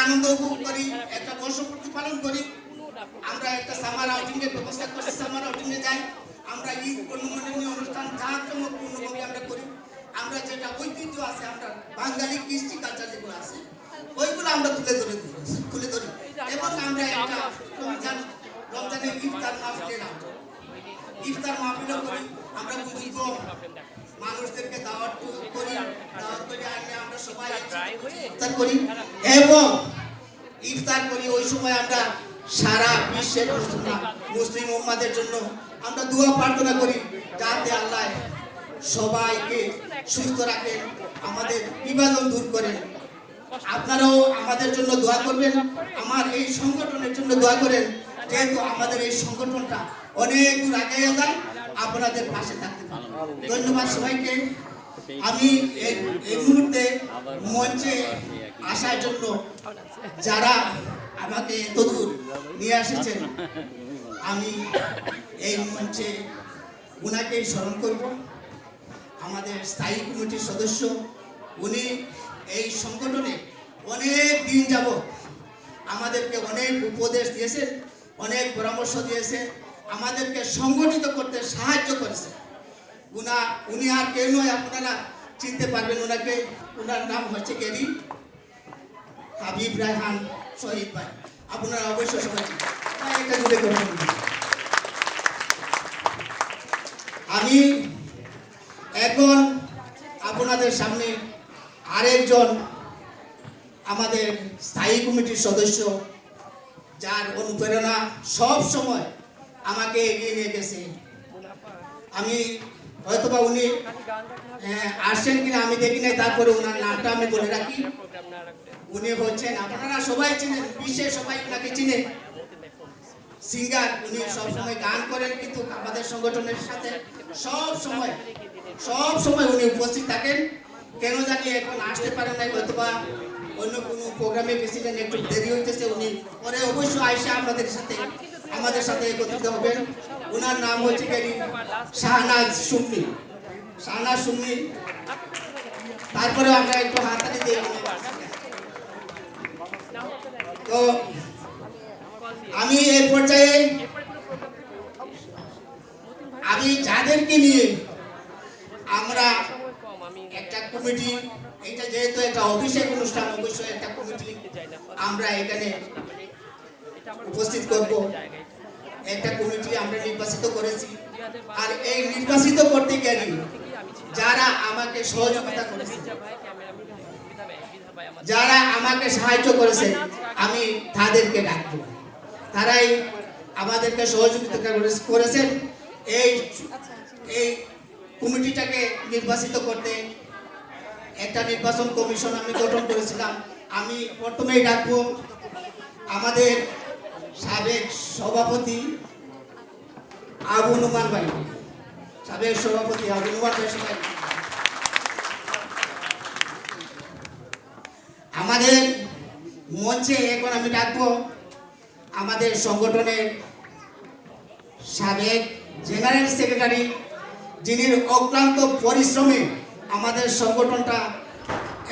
আনন্দ উপভোগ করি, একটা বর্ষপূর্তি পালন করি। আমরা একটা সামার আউটিং এর ব্যবস্থা করছি, সামার আউটিং এ যাই। আমরা ঈদ অনুমোদনী অনুষ্ঠান জাঁকজমকপূর্ণভাবে আমরা করি। আমরা যেটা ঐতিহ্য আছে, আমরা বাঙালি কৃষ্টি কালচার যেগুলো আছে ওইগুলো আমরা তুলে ধরি এবং আমরা একটা রমজানের ইফতার মাহফিলও করি। আমরা বুজুর্গ মানুষদেরকে দাওয়াত করে আনলে আমরা সবাই ইফতার করি এবং ইফতার করি। ওই সময় আমরা সারা বিশ্বের মুসলিম উম্মাদের জন্য আমরা দোয়া প্রার্থনা করি যাতে আল্লাহ সবাইকে সুস্থ রাখেন, আমাদের বিভাজন দূর করেন। আপনারাও আমাদের জন্য দোয়া করবেন, আমার এই সংগঠনের জন্য দোয়া করেন, যেহেতু আমাদের এই সংগঠনটা অনেক দূর আগে যায়, আপনাদের পাশে থাকতে পারেন। ধন্যবাদ সবাইকে। আমি এই মুহূর্তে মঞ্চে আসার জন্য যারা আমাকে এতদূর নিয়ে এসেছেন, আমি এই মঞ্চে উনাকেই স্মরণ করব। আমাদের স্থায়ী কমিটির সদস্য, উনি এই সংগঠনে অনেক দিন যাবত আমাদেরকে অনেক উপদেশ দিয়েছেন, অনেক পরামর্শ দিয়েছে, আমাদেরকে সংগঠিত করতে সাহায্য করেছে। উনি আর কেউ নয়, আপনারা চিনতে পারবেন ওনাকে। ওনার নাম হচ্ছে গেরি হাবিব রায়হান শহীদ ভাই। আপনারা অবশ্যই সবাই একটা জুড়ে করবেন। আমি এখন আপনাদের সামনে আরেকজন আমাদের স্থায়ী কমিটির সদস্য, যার অনুপ্রেরণা সব সময় আমাকে এগিয়ে নিয়ে গেছে। আমি হয়তোবা উনি আসছেন কিনা আমি দেখি নাই, তারপরে ওনার নামটা আমি বলে রাখি। উনি হচ্ছেন, আপনারা সবাই চিনেন, বিশ্বে সবাই ওনাকে চিনেন, সিঙ্গার। উনি সবসময় গান করেন, কিন্তু আমাদের সংগঠনের সাথে সব সময় উনি উপস্থিত থাকেন। কেন জানি এখন আসতে পারেন নাই, হয়তোবা অন্য কোনো প্রোগ্রামে গেছিলেন, একটু দেরি হইতেছে। উনি পরে অবশ্যই আইসা আমাদের সাথে একত্রিত হবেন। ওনার নাম হচ্ছে শাহনাজ সুন্নি। তারপরে আমরা একটু হাততালি দিয়ে, তো আমি এই পর্যায়ে আমি যাদেরকে নিয়ে আমরা একটা কমিটি, এটা যেহেতু একটা অভিষেক অনুষ্ঠান, অবশ্যই একটা কমিটি আমরা এখানে উপস্থিত করব। একটা কমিটি আমরা নির্বাচিত করেছি, আর এই নির্বাচিত করতে গেলে যারা আমাকে সহযোগিতা করেছে, যারা আমাকে সাহায্য করেছে, আমি তাদেরকে ডাকবো। তারাই আমাদেরকে সহযোগিতা করেছেন এই কমিটিটাকে নির্বাচিত করতে। একটা নির্বাচন কমিশন আমি গঠন করেছিলাম। আমি প্রথমেই ডাকবো আমাদের সাবেক সভাপতি আবু নুমান ভাই, সবাই। আমাদের মঞ্চে এখন আমি ডাকবো আমাদের সংগঠনের সাবেক জেনারেল সেক্রেটারি, যিনি অক্লান্ত পরিশ্রমে আমাদের সংগঠনটা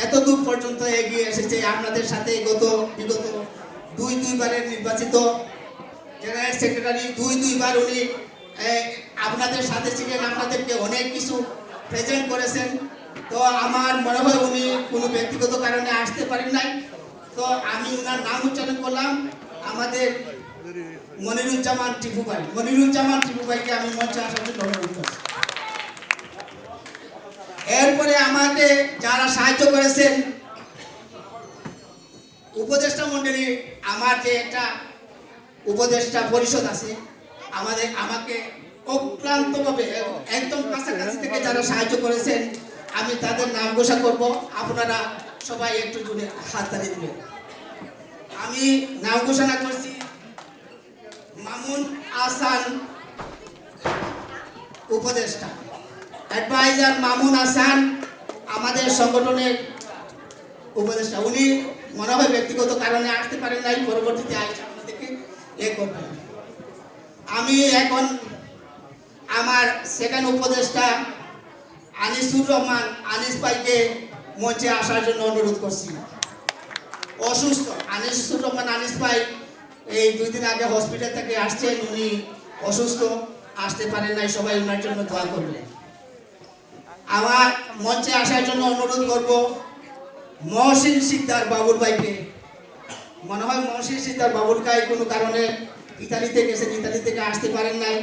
এতদূর পর্যন্ত এগিয়ে এসেছে। আপনাদের সাথে বিগত দুইবারের নির্বাচিত জেনারেল সেক্রেটারি, দুইবার উনি আপনাদের সাথে ছিলেন, আপনাদেরকে অনেক কিছু প্রেজেন্ট করেছেন। তো আমার মনে হয় উনি কোনো ব্যক্তিগত কারণে আসতে পারেন নাই, তো আমি ওনার নাম উচ্চারণ করলাম, আমাদের মনিরুজ্জামান টিপু ভাইকে আমি মঞ্চে আসার জন্য অনুরোধ করছি। এরপরে আমাকে যারা সাহায্য করেছেন, উপদেষ্টা মণ্ডলী, আমার যে একটা উপদেষ্টা পরিষদ আছে, আমাকে অক্লান্তভাবে একদম কাছাকাছি থেকে যারা সাহায্য করেছেন, আমি তাদের নাম ঘোষণা করব। আপনারা সবাই একটু জুড়ে হাততালি দিবেন। আমি নাম ঘোষণা করছি মামুন আহসান উপদেষ্টা, অ্যাডভাইজার মামুন আহসান আমাদের সংগঠনের উপদেষ্টা। উনি মনে হয় ব্যক্তিগত কারণে আসতে পারেন নাই, পরবর্তীতে আপনাদেরকে করবেন। আমি এখন আমার সেকেন্ড উপদেষ্টা আনিসুর রহমান আনিস ভাইকে মঞ্চে আসার জন্য অনুরোধ করছি। ও অসুস্থ, আনিসুর রহমান আনিস ভাই এই 2 দিন আগে হসপিটাল থেকে আসছেন, উনি অসুস্থ, আসতে পারেন নাই, সবাই ওনার জন্য দোয়া করবেন। আমার মঞ্চে আসার জন্য অনুরোধ করব মহসিন সিকদার বাবুল ভাইকে। মনে হয় মহসিন সিকদার বাবুল ভাই কোনো কারণে ইতালিতে গেছেন, ইতালি থেকে আসতে পারেন নাই,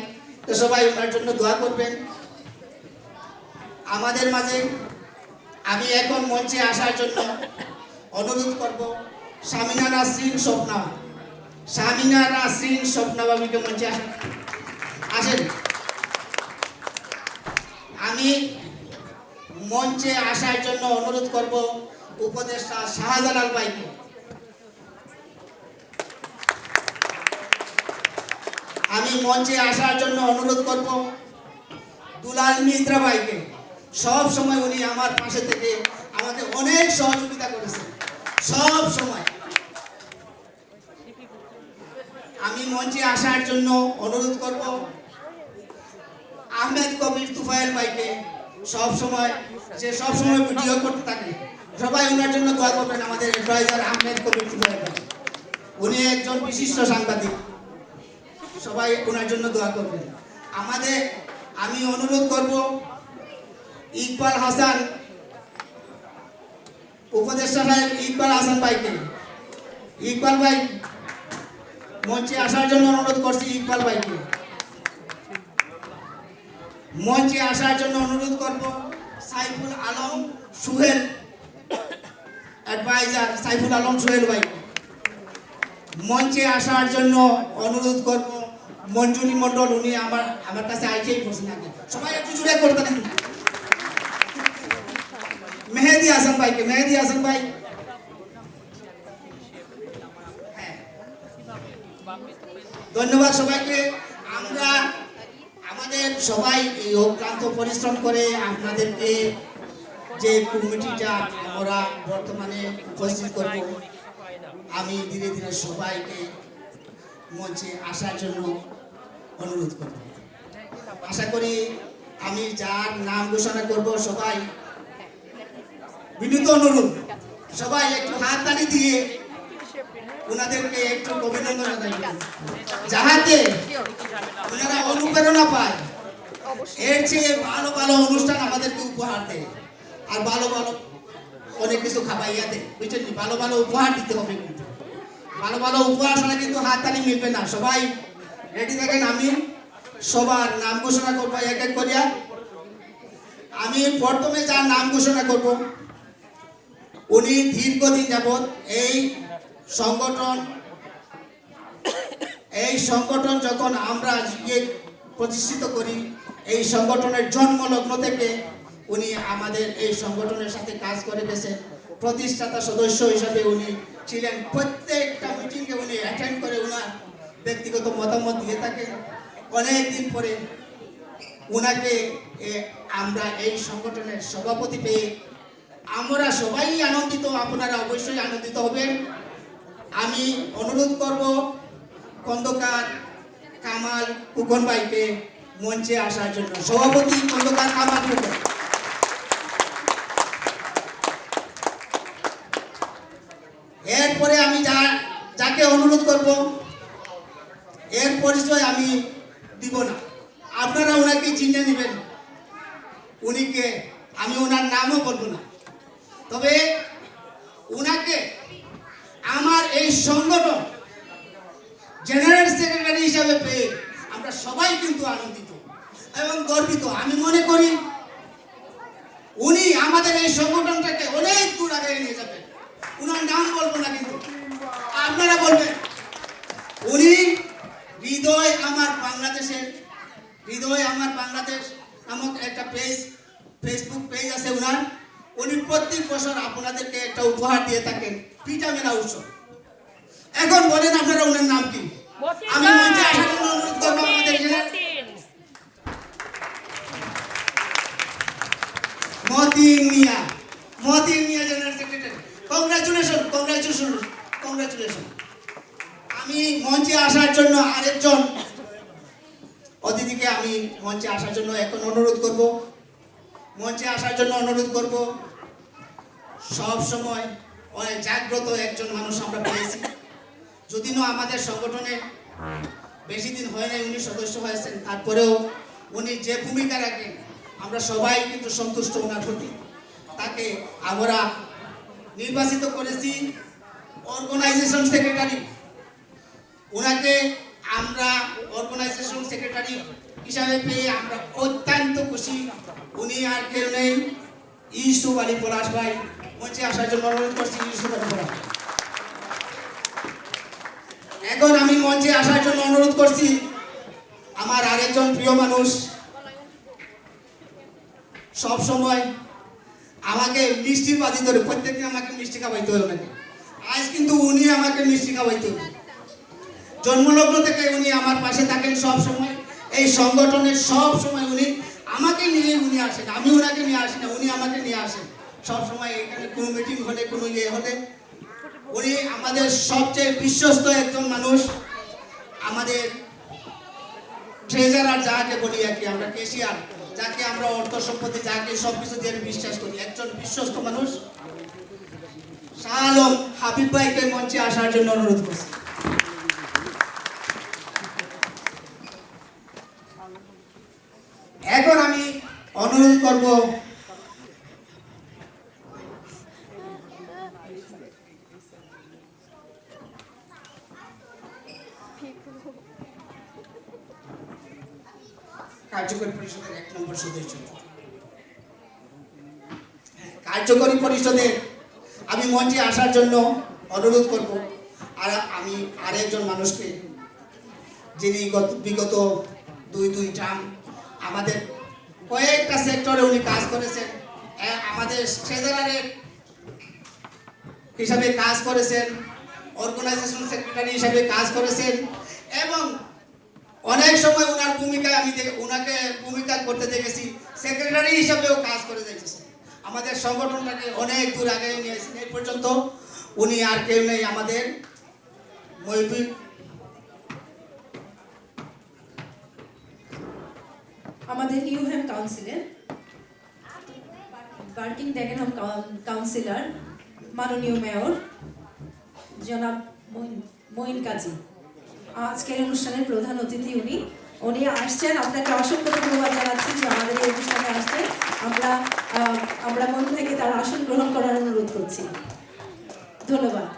তো সবাই ওনার জন্য দোয়া করবেন। আমাদের মাঝে আমি এখন মঞ্চে আসার জন্য অনুরোধ করব সামিনা নাসরিন স্বপ্না, সামিনা নাসরিন স্বপ্না বাবুকে মঞ্চে আসেন। আমি মঞ্চে আসার জন্য অনুরোধ করব উপদেষ্টা শাহজালাল ভাইকে। আমি মঞ্চে আসার জন্য অনুরোধ করব দুলাল মিত্রা ভাইকে। সব সময় উনি আমার পাশে থেকে আমাকে অনেক সহযোগিতা করেছেন, সব সময়। আমি মঞ্চে আসার জন্য অনুরোধ করব আহমেদ কবির তুফাইল ভাইকে। সব সময় ভিডিও করতে থাকে, সবাই ওনার জন্য দোয়া করবেন। আমাদের অ্যাডভাইজার আহমেদ কবির তুফাইল ভাই, উনি একজন বিশিষ্ট সাংবাদিক, সবাই ওনার জন্য দোয়া করবেন। আমি অনুরোধ করব ইকবাল হাসান, উপদেষ্টা সাহেব ইকবাল হাসান ভাইকে। ইকবাল ভাই মঞ্চে আসার জন্য অনুরোধ করছি। ইকবাল ভাইকে মঞ্চে আসার জন্য অনুরোধ করব সাইফুল আলম সুহেল, অ্যাডভাইজার সাইফুল আলম সুহেল ভাই। মঞ্চে আসার জন্য অনুরোধ করব মঞ্জুরি মণ্ডল, উনি আমার কাছে আইতেই বসে না, সবাই একটু জুড়ে করতে দিন। মেহেদি হাসান ভাইকে, মেহেদি হাসান ভাই। হ্যাঁ, ধন্যবাদ সবাইকে। আমরা আমাদের সবাই এই অক্লান্ত পরিশ্রম করে আপনাদেরকে যে কমিটিটা আমরা বর্তমানে উপস্থিত করব, আমি ধীরে ধীরে সবাইকে মঞ্চে আসার জন্য অনুরোধ করব। আশা করি আমি যার নাম ঘোষণা করব, সবাই বিনীত অনুরোধ, সবাই একটু হাততালি দিয়ে ওনাদেরকে একটু অভিনন্দন জানাবেন, যাহাতে ওনারা অনুপ্রেরণা পায়, এর চেয়ে ভালো ভালো অনুষ্ঠান আমাদেরকে উপহার দেয়, আর ভালো ভালো অনেক কিছু খাবাইয়া দেয়, বুঝছেন? ভালো ভালো উপহার দিতে হবে, কিন্তু ভালো ভালো উপহার ছাড়া কিন্তু হাততালি মিলবে না। সবাই রেডি থাকেন, আমি সবার নাম ঘোষণা করবো এক এক করিয়া। আমি প্রথমে যার নাম ঘোষণা করব, উনি দীর্ঘদিন যাবৎ এই সংগঠন যখন আমরা প্রতিষ্ঠিত করি, এই সংগঠনের জন্মলগ্ন থেকে উনি আমাদের এই সংগঠনের সাথে কাজ করে গেছেন। প্রতিষ্ঠাতা সদস্য হিসাবে উনি ছিলেন, প্রত্যেকটা মিটিংয়ে উনি অ্যাটেন্ড করে ওনার ব্যক্তিগত মতামত দিয়ে থাকেন। অনেকদিন পরে ওনাকে আমরা এই সংগঠনের সভাপতি পেয়ে আমরা সবাই আনন্দিত, আপনারা অবশ্যই আনন্দিত হবেন। আমি অনুরোধ করব খন্দকার কামাল কুকন ভাইকে মঞ্চে আসার জন্য, সভাপতি খন্দকার কামাল কুকন। এরপরে আমি যাকে অনুরোধ করব, এর পরিচয় আমি দিব না, আপনারা ওনাকে চিনে নেবেন। উনিকে আমি ওনার নামও বলবো না, তবে উনাকে আমার এই সংগঠন জেনারেল সেক্রেটারি হিসাবে পেয়ে আমরা সবাই কিন্তু আনন্দিত এবং গর্বিত। আমি মনে করি উনি আমাদের এই সংগঠনটাকে অনেক দূর আগে নিয়ে যাবেন। উনার নাম বলবো না, কিন্তু আপনারা বলবেন। উনি হৃদয় আমার বাংলাদেশ নামক একটা ফেসবুক পেজ আছে উনার। উনি প্রত্যেক বছর আপনাদেরকে একটা উপহার দিয়ে থাকেন, পিঠা মেলা উৎসব। এখন বলেন আপনারা ওনার নাম কি? আমি মঞ্চে আসার জন্য অনুরোধ করবো আমাদের মতিন মিয়া জেনারেল সেক্রেটারি। কংগ্রাচুলেশন। আমি মঞ্চে আসার জন্য আরেকজন অতিথিকে আমি মঞ্চে আসার জন্য এখন অনুরোধ করব। সব সময় অনেক জাগ্রত একজন মানুষ আমরা পেয়েছি। যদিও আমাদের সংগঠনে বেশি দিন হয় নাই উনি সদস্য হয়েছেন, তারপরেও উনি যে ভূমিকা রাখেন আমরা সবাই কিন্তু সন্তুষ্ট ওনার প্রতি। তাকে আমরা নির্বাচিত করেছি অর্গানাইজেশন সেক্রেটারি। ওনাকে আমরা অর্গানাইজেশন সেক্রেটারি হিসাবে পেয়ে আমরা অত্যন্ত খুশি। উনি আর কেউ নেই, ইউসুফ আলী পলাশ ভাই। মঞ্চে আসার জন্য অনুরোধ করছি ইউসুফ আলী পলাশ। এখন আমি মঞ্চে আসার জন্য অনুরোধ করছি আমার আরেকজন প্রিয় মানুষ, সব সময় আমাকে মিষ্টির বাজি ধরে প্রত্যেকদিন আমাকে মিষ্টি খাওয়াইতে হয় ওনাকে। আজ কিন্তু উনি আমাকে মিষ্টি খাওয়াইতে হবে। জন্মলগ্ন থেকে উনি আমার পাশে থাকেন সব সময়। এই সংগঠনের সব সময় উনি আমাকে নিয়ে উনি আসেন, আমি ওনাকে নিয়ে আসি না, উনি আমাকে নিয়ে আসেন সব সময়। এখানে কোনো মিটিং হলে কোনো ইয়ে হলে উনি আমাদের সবচেয়ে বিশ্বস্ত একজন মানুষ। আমাদের ট্রেজারার যাকে বলি আর কি, আমরা কেশিয়ার যাকে আমরা অর্থ সম্পত্তি যাকে সবকিছু দিয়ে বিশ্বাস করি, একজন বিশ্বস্ত মানুষ শাহ আলম হাবিব ভাইকে মঞ্চে আসার জন্য অনুরোধ করছি। এখন আমি অনুরোধ করব কার্যকরী পরিষদের 1 নম্বর সদস্য। কার্যকরী পরিষদে আমি মঞ্চে আসার জন্য অনুরোধ করব। আর আমি আরেকজন মানুষকে, যিনি বিগত দুই টার্ম আমাদের কয়েকটা সেক্টরে উনি কাজ করেছেন। আমাদের ট্রেজারারের হিসাবে কাজ করেছেন, অর্গানাইজেশন সেক্রেটারি হিসাবে কাজ করেছেন এবং অনেক সময় ওনার ভূমিকায় আমি ওনাকে ভূমিকা করতে দেখেছি, সেক্রেটারি হিসাবেও কাজ করে দেখেছেন। আমাদের সংগঠনটাকে অনেক দূর আগে নিয়েছেন। এই পর্যন্ত উনি আর কেউ নেই, আমাদের মহিবুর আমাদের নিউহ্যাম কাউন্সিলের বার্কিং ড্যাগেনহাম কাউন্সিলর মাননীয় মেয়র জনাব মঈন কাজী আজকের অনুষ্ঠানের প্রধান অতিথি। উনি আসছেন। আপনাকে অসংখ্য ধন্যবাদ জানাচ্ছি যে আমাদের এই অনুষ্ঠানে আসছেন। আমরা মন থেকে তার আসন গ্রহণ করার অনুরোধ করছি। ধন্যবাদ।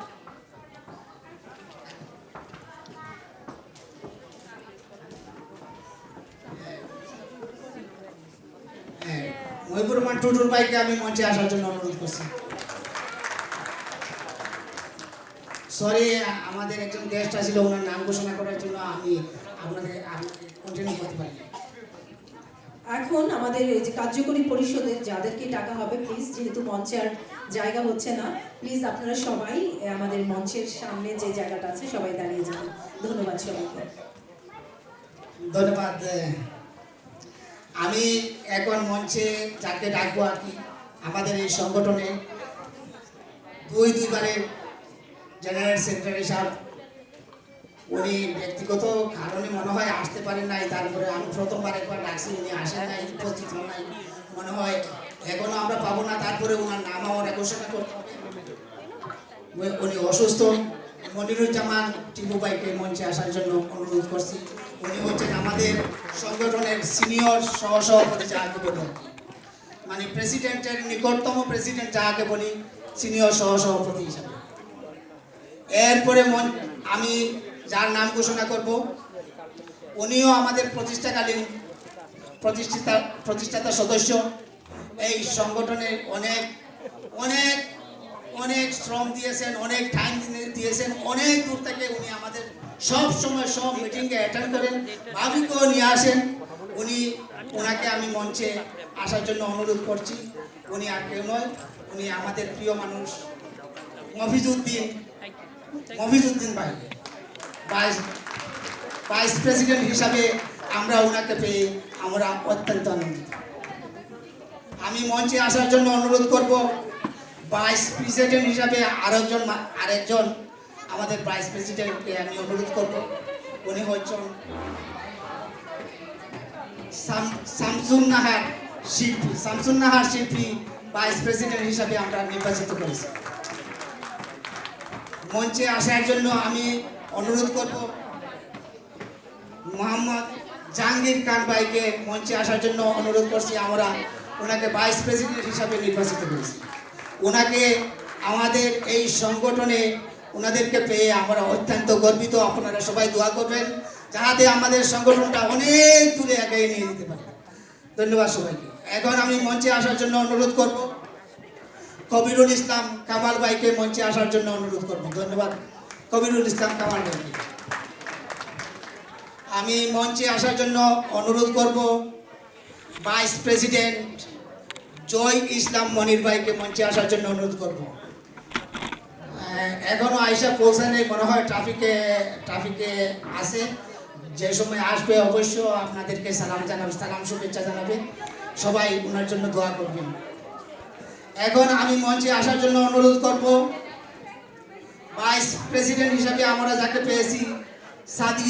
মহিবুর রহমান টুটুল ভাইকে আমি মঞ্চে আসার জন্য অনুরোধ করছি। সরি, আমাদের একজন গেস্ট আসছিল, ওনার নাম ঘোষণা করার জন্য আমি কন্টিনিউ করতে পারি। এখন আমাদের এই যে কার্যকরী পরিষদের যাদেরকে টাকা হবে, প্লিজ, যেহেতু মঞ্চে আর জায়গা হচ্ছে না, প্লিজ আপনারা সবাই আমাদের মঞ্চের সামনে যে জায়গাটা আছে সবাই দাঁড়িয়ে যাবেন। ধন্যবাদ সবাইকে। ধন্যবাদ। আমি এখন মঞ্চে যাকে ডাকবো আর কি, আমাদের এই সংগঠনে দুইবারের জেনারেল সেক্রেটারি সাহেব, উনি ব্যক্তিগত কারণে মনে হয় আসতে পারেন নাই। তারপরে আমি প্রথমবার একবার ডাকছি, উনি আসেন নাই, উপস্থিত হন নাই, মনে হয় এখনো আমরা পাবো না। তারপরে ওনার নাম আমার ঘোষণা করতে হবে। উনি অসুস্থ। মনিরুজ্জামান টিপু ভাইকে মঞ্চে আসার জন্য অনুরোধ করছি। উনি হচ্ছেন আমাদের সংগঠনের সিনিয়র সহসভাপতি যাকে বলি, মানে প্রেসিডেন্টের নিকটতম প্রেসিডেন্ট যাকে বলি, সিনিয়র সহসভাপতি হিসাবে। এরপরে আমি যার নাম ঘোষণা করব, উনিও আমাদের প্রতিষ্ঠাতা সদস্য। এই সংগঠনের অনেক অনেক অনেক শ্রম দিয়েছেন, অনেক টাইম দিয়েছেন, অনেক দূর থেকে উনি আমাদের সব সময় সব মিটিংয়ে অ্যাটেন্ড করেন, ভাবিকেও নিয়ে আসেন। ওনাকে আমি মঞ্চে আসার জন্য অনুরোধ করছি। উনি আর কেউ নয়, উনি আমাদের প্রিয় মানুষ মফিজউদ্দিন ভাই, ভাইস প্রেসিডেন্ট হিসাবে আমরা ওনাকে পেয়ে আমরা অত্যন্ত আনন্দিত। আমি মঞ্চে আসার জন্য অনুরোধ করব ভাইস প্রেসিডেন্ট হিসাবে আরেকজন আমাদের ভাইস প্রেসিডেন্টকে আমি অনুরোধ করব। উনি হচ্ছেন শামসুন নাহার শিল্পী ভাইস প্রেসিডেন্ট হিসাবে আমরা নির্বাচিত করেছি। মঞ্চে আসার জন্য আমি অনুরোধ করব মোহাম্মদ জাহাঙ্গীর খান ভাইকে মঞ্চে আসার জন্য অনুরোধ করছি। আমরা ওনাকে ভাইস প্রেসিডেন্ট হিসাবে নির্বাচিত করেছি। ওনাকে আমাদের এই সংগঠনে ওনাদেরকে পেয়ে আমরা অত্যন্ত গর্বিত। আপনারা সবাই দোয়া করবেন যাতে আমাদের সংগঠনটা অনেক দূরে এগিয়ে নিয়ে যেতে পারে। ধন্যবাদ সবাইকে। এখন আমি মঞ্চে আসার জন্য অনুরোধ করব কবিরুল ইসলাম কামাল ভাইকে মঞ্চে আসার জন্য অনুরোধ করব। ধন্যবাদ কবিরুল ইসলাম কামাল ভাইকে। আমি মঞ্চে আসার জন্য অনুরোধ করব ভাইস প্রেসিডেন্ট জয় ইসলাম মনির ভাইকে মঞ্চে আসার জন্য অনুরোধ করব। এখনো আয়সা পৌঁছানে মনে হয় ট্রাফিকে আছে। যে সময় আসবে অবশ্য আপনাদেরকে সালাম জানাবে, সালাম শুভেচ্ছা জানাবে। সবাই ওনার জন্য দোয়া করবেন। এখন আমি মঞ্চে আসার জন্য অনুরোধ করব ভাইস প্রেসিডেন্ট হিসাবে আমরা যাকে পেয়েছি সাদিয়া